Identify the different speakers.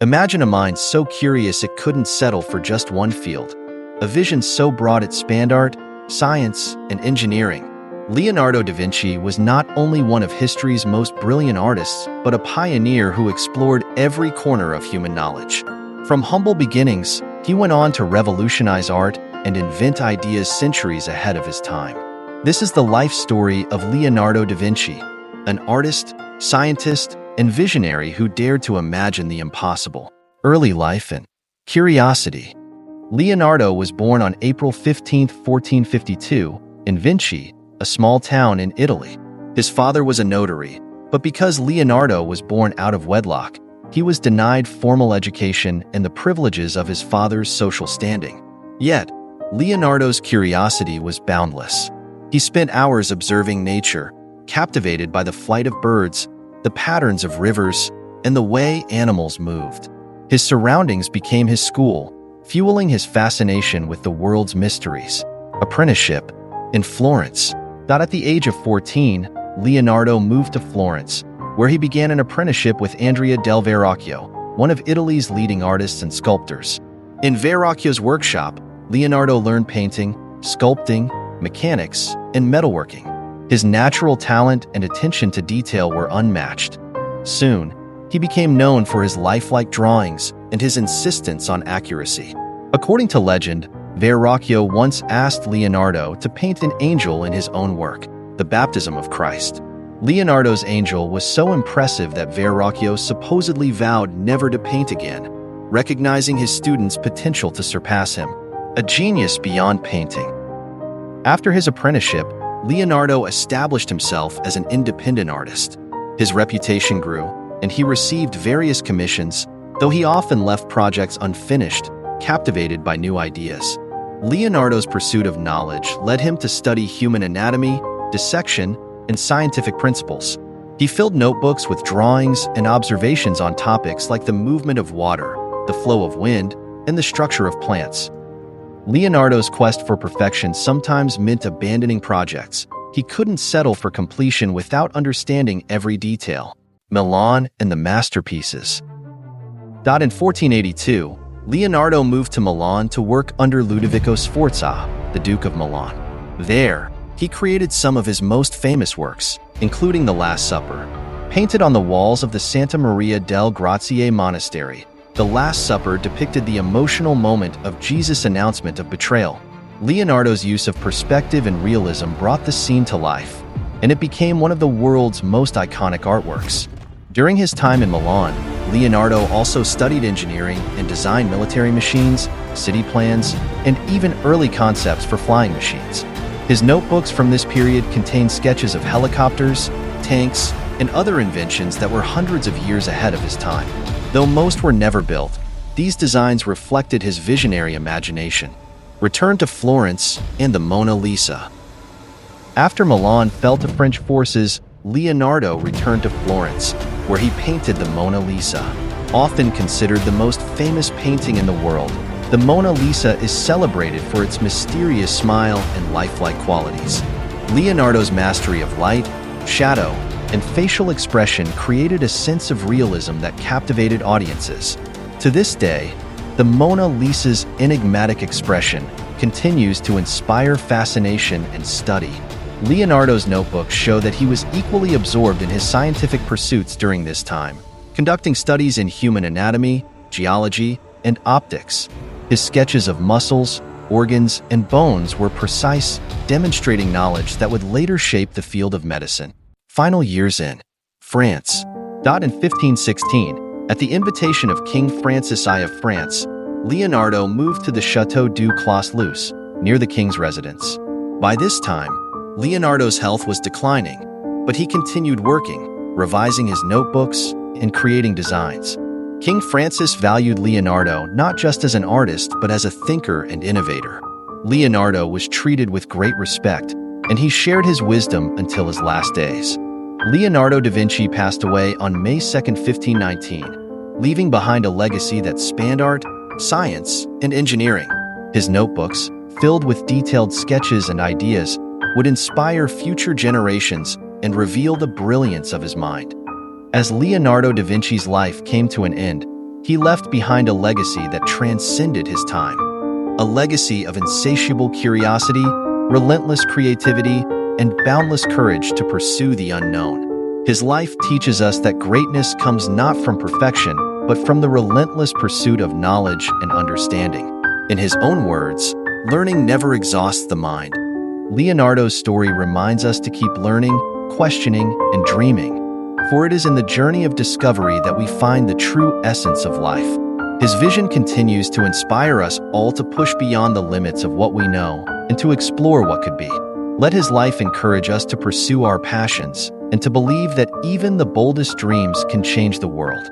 Speaker 1: Imagine a mind so curious it couldn't settle for just one field, a vision so broad it spanned art, science, and engineering. Leonardo da Vinci was not only one of history's most brilliant artists, but a pioneer who explored every corner of human knowledge. From humble beginnings, he went on to revolutionize art and invent ideas centuries ahead of his time. This is the life story of Leonardo da Vinci, an artist, scientist, and visionary who dared to imagine the impossible. Early life and curiosity. Leonardo was born on April 15, 1452, in Vinci, a small town in Italy. His father was a notary, but because Leonardo was born out of wedlock, he was denied formal education and the privileges of his father's social standing. Yet, Leonardo's curiosity was boundless. He spent hours observing nature, captivated by the flight of birds, the patterns of rivers, and the way animals moved. His surroundings became his school, fueling his fascination with the world's mysteries. Apprenticeship in Florence. At the age of 14, Leonardo moved to Florence, where he began an apprenticeship with Andrea del Verrocchio, one of Italy's leading artists and sculptors. In Verrocchio's workshop, Leonardo learned painting, sculpting, mechanics, and metalworking. His natural talent and attention to detail were unmatched. Soon, he became known for his lifelike drawings and his insistence on accuracy. According to legend, Verrocchio once asked Leonardo to paint an angel in his own work, the Baptism of Christ. Leonardo's angel was so impressive that Verrocchio supposedly vowed never to paint again, recognizing his student's potential to surpass him. A genius beyond painting. After his apprenticeship, Leonardo established himself as an independent artist. His reputation grew, and he received various commissions, though he often left projects unfinished, captivated by new ideas. Leonardo's pursuit of knowledge led him to study human anatomy, dissection, and scientific principles. He filled notebooks with drawings and observations on topics like the movement of water, the flow of wind, and the structure of plants. Leonardo's quest for perfection sometimes meant abandoning projects. He couldn't settle for completion without understanding every detail. Milan and the masterpieces. In 1482, Leonardo moved to Milan to work under Ludovico Sforza, the Duke of Milan. There, he created some of his most famous works, including The Last Supper. Painted on the walls of the Santa Maria del Grazie monastery, The Last Supper depicted the emotional moment of Jesus' announcement of betrayal. Leonardo's use of perspective and realism brought the scene to life, and it became one of the world's most iconic artworks. During his time in Milan, Leonardo also studied engineering and designed military machines, city plans, and even early concepts for flying machines. His notebooks from this period contain sketches of helicopters, tanks, and other inventions that were hundreds of years ahead of his time. Though most were never built, these designs reflected his visionary imagination. Return to Florence and the Mona Lisa. After Milan fell to French forces, Leonardo returned to Florence, where he painted the Mona Lisa. Often considered the most famous painting in the world, the Mona Lisa is celebrated for its mysterious smile and lifelike qualities. Leonardo's mastery of light, shadow, and facial expression created a sense of realism that captivated audiences. To this day, the Mona Lisa's enigmatic expression continues to inspire fascination and study. Leonardo's notebooks show that he was equally absorbed in his scientific pursuits during this time, conducting studies in human anatomy, geology, and optics. His sketches of muscles, organs, and bones were precise, demonstrating knowledge that would later shape the field of medicine. Final years in France. In 1516, at the invitation of King Francis I of France, Leonardo moved to the Château du Clos-Luz, near the king's residence. By this time, Leonardo's health was declining, but he continued working, revising his notebooks and creating designs. King Francis valued Leonardo not just as an artist but as a thinker and innovator. Leonardo was treated with great respect, and he shared his wisdom until his last days. Leonardo da Vinci passed away on May 2, 1519, leaving behind a legacy that spanned art, science, and engineering. His notebooks, filled with detailed sketches and ideas, would inspire future generations and reveal the brilliance of his mind. As Leonardo da Vinci's life came to an end, he left behind a legacy that transcended his time. A legacy of insatiable curiosity, relentless creativity, and boundless courage to pursue the unknown. His life teaches us that greatness comes not from perfection, but from the relentless pursuit of knowledge and understanding. In his own words, learning never exhausts the mind. Leonardo's story reminds us to keep learning, questioning, and dreaming, for it is in the journey of discovery that we find the true essence of life. His vision continues to inspire us all to push beyond the limits of what we know and to explore what could be. Let his life encourage us to pursue our passions and to believe that even the boldest dreams can change the world.